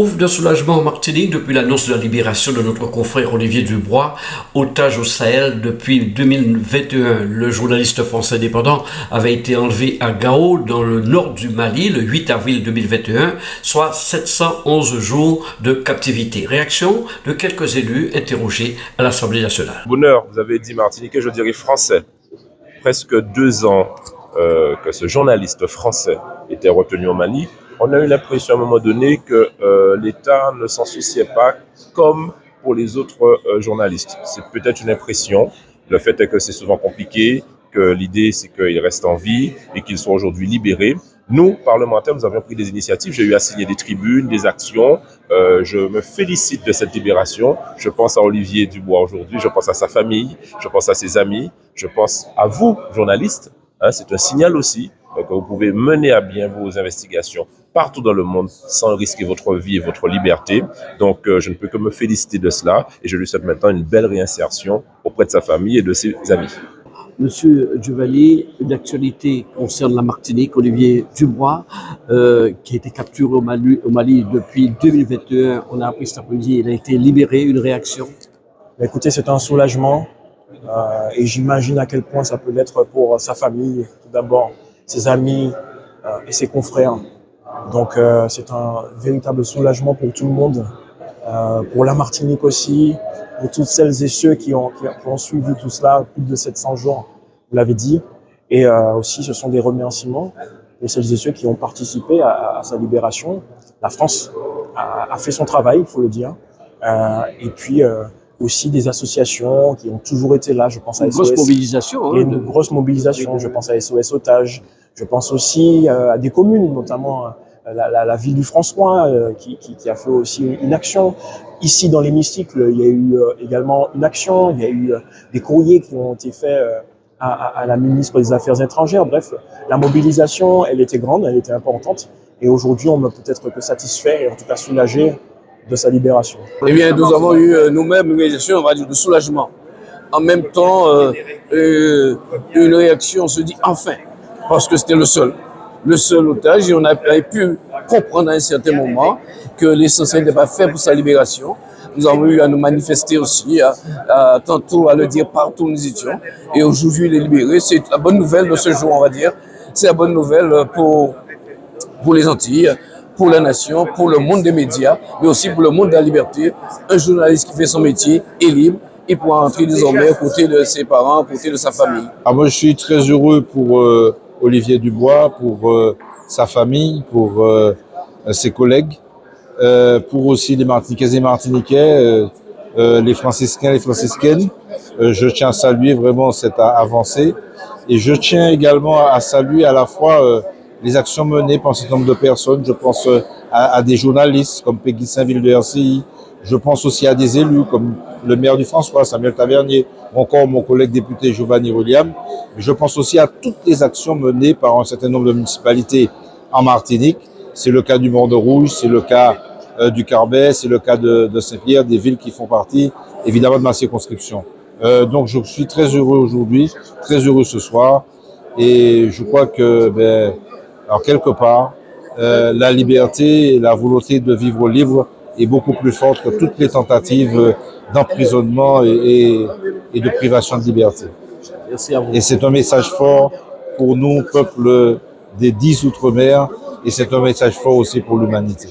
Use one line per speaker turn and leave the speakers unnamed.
Ouf de soulagement en Martinique depuis l'annonce de la libération de notre confrère Olivier Dubois, otage au Sahel depuis 2021. Le journaliste français indépendant avait été enlevé à Gao, dans le nord du Mali, le 8 avril 2021, soit 711 jours de captivité. Réaction de quelques élus interrogés à l'Assemblée nationale.
Bonheur, vous avez dit Martiniquais, je dirais français. Presque 2 ans que ce journaliste français était retenu au Mali. On a eu l'impression à un moment donné que l'État ne s'en souciait pas comme pour les autres journalistes. C'est peut-être une impression. Le fait est que c'est souvent compliqué, que l'idée c'est qu'il reste en vie et qu'il soit aujourd'hui libéré. Nous, parlementaires, nous avions pris des initiatives. J'ai eu à signer des tribunes, des actions. Je me félicite de cette libération. Je pense à Olivier Dubois aujourd'hui, je pense à sa famille, je pense à ses amis, je pense à vous, journalistes. C'est un signal aussi que vous pouvez mener à bien vos investigations partout dans le monde sans risquer votre vie et votre liberté. Donc, je ne peux que me féliciter de cela et je lui souhaite maintenant une belle réinsertion auprès de sa famille et de ses amis.
Monsieur Duvalier, une actualité concerne la Martinique, Olivier Dubois, qui a été capturé au Mali depuis 2021. On a appris cet après-midi, il a été libéré, une réaction.
Écoutez, c'est un soulagement et j'imagine à quel point ça peut l'être pour sa famille, tout d'abord ses amis et ses confrères. Donc c'est un véritable soulagement pour tout le monde, pour la Martinique aussi, pour toutes celles et ceux qui ont suivi tout cela, plus de 700 jours, vous l'avez dit. Et aussi, ce sont des remerciements pour celles et ceux qui ont participé à sa libération. La France a fait son travail, il faut le dire. Et puis aussi des associations qui ont toujours été là. Je pense à SOS.
Grosse mobilisation.
Une grosse mobilisation. Je pense à SOS Otages. Je pense aussi à des communes, notamment la ville du François, qui a fait aussi une action. Ici, dans l'hémicycle, il y a eu également une action. Il y a eu des courriers qui ont été faits à la ministre des Affaires étrangères. Bref, la mobilisation, elle était grande, elle était importante. Et aujourd'hui, on ne peut être que satisfait et en tout cas soulagé de sa libération.
Eh bien, nous avons eu nous-mêmes une réaction, on va dire, de soulagement. En même temps, une réaction, on se dit enfin, parce que c'était le seul otage, et on a pu comprendre à un certain moment que l'essentiel n'était pas fait pour sa libération. Nous avons eu à nous manifester aussi, tantôt à le dire partout où nous étions, et aujourd'hui il est libéré. C'est la bonne nouvelle de ce jour, on va dire. C'est la bonne nouvelle pour les Antilles, pour la nation, pour le monde des médias, mais aussi pour le monde de la liberté. Un journaliste qui fait son métier est libre et pourra entrer désormais aux côtés de ses parents, aux côtés de sa famille.
Moi, je suis très heureux pour Olivier Dubois, pour sa famille, pour ses collègues, pour aussi les Martiniquaises et Martiniquais, les franciscains et franciscaines. Je tiens à saluer vraiment cette avancée et je tiens également à saluer à la fois les actions menées par un certain nombre de personnes. Je pense à des journalistes comme Peggy Saint-Ville de RCI. Je pense aussi à des élus comme le maire du François, Samuel Tavernier, ou encore mon collègue député Giovanni William. Je pense aussi à toutes les actions menées par un certain nombre de municipalités en Martinique. C'est le cas du Morne-Rouge, c'est le cas du Carbet, c'est le cas de Saint-Pierre, des villes qui font partie évidemment de ma circonscription. Donc je suis très heureux aujourd'hui, très heureux ce soir. Et je crois que, alors quelque part, la liberté et la volonté de vivre libre est beaucoup plus forte que toutes les tentatives d'emprisonnement et de privation de liberté.
Merci à vous.
Et c'est un message fort pour nous, peuple des 10 Outre-mer, et c'est un message fort aussi pour l'humanité.